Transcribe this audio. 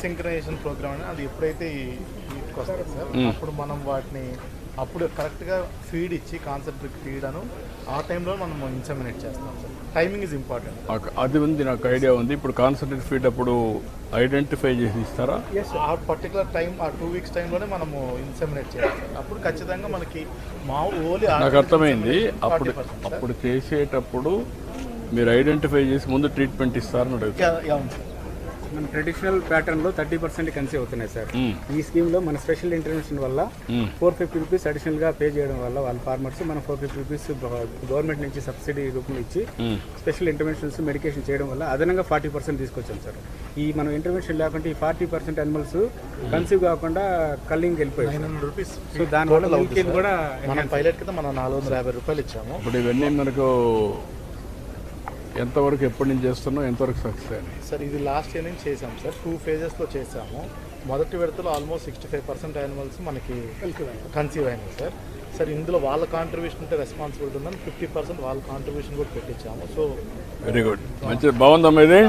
Synchronisation programme అని అది ఎప్పుడైతే వీటికి వస్తుంది సార్ అప్పుడు మనం వాటిని అప్పుడు కరెక్ట్గా ఫీడ్ ఇచ్చి కాన్సెంట్రిక్ ఫీడ్ అను ఆ టైంలో మనం ఇన్సెమినేట్ చేస్తాం సార్. Timing is important. అది ఉంది, నాకు ఐడియా ఉంది. ఇప్పుడు కాన్సెంట్రేట్ ఫీడ్ అప్పుడు ఐడెంటిఫై చేసి ఇస్తారా? ఎస్, ఆ పర్టికులర్ టైం ఆ 2 weeks టైంలోనే మనము ఇన్సెమినేట్ చేయాలి సార్. అప్పుడు ఖచ్చితంగా మనకి మా ఓన్లీ నాకు అర్థమైంది. అప్పుడు చేసేటప్పుడు మీరు ఐడెంటిఫై చేసి ముందు ట్రీట్మెంట్ ఇస్తారని అడుగుతారు. మన ట్రెడిషనల్ ప్యాటర్న్ లో 30% కన్సీవ్ అవుతున్నాయి సార్. ఈ స్కీమ్ లో మన స్పెషల్ ఇంటర్వెన్షన్ వల్ల 450 రూపీస్ అడిషనల్ గా పే చేయడం వల్ల వాళ్ళ ఫార్మర్స్ మనం 450 రూపీస్ గవర్నమెంట్ నుంచి సబ్సిడీ రూపంలో ఇచ్చి స్పెషల్ ఇంటర్వెన్షన్స్ మెడికేషన్ చేయడం వల్ల అదనంగా 40% తీసుకొచ్చాం సార్. ఈ మనం ఇంటర్వెన్షన్ లేకుంటే ఈ 40% అనిమల్స్ కన్సీవ్ కాకుండా కల్లింగ్ వెళ్ళిపోయాయి. 900 రూపీస్. సో దానివల్ల కూడా మనం పైలట్ కింద మనం 450 రూపాయలు ఇచ్చాము. ఇప్పుడు ఇవన్నీ మనకు ఎంతవరకు ఎప్పటి నుంచి చేస్తున్నాం, ఎంతవరకు సక్సెస్ అయింది సార్? ఇది లాస్ట్ ఇయర్ నుంచి చేసాం సార్. 2 phases చేసాము. మొదటి విడతలో ఆల్మోస్ట్ 65% యానిమల్స్ మనకి కన్సీవ్ అయినాయి సార్. సార్ ఇందులో వాళ్ళ కాంట్రిబ్యూషన్ ఉంటే రెస్పాన్సిబిలిటీ ఉందని 50% వాళ్ళ కాంట్రిబ్యూషన్ కూడా పెట్టించాము. సో వెరీ గుడ్, మంచిది, బాగుందమ్మా ఇది.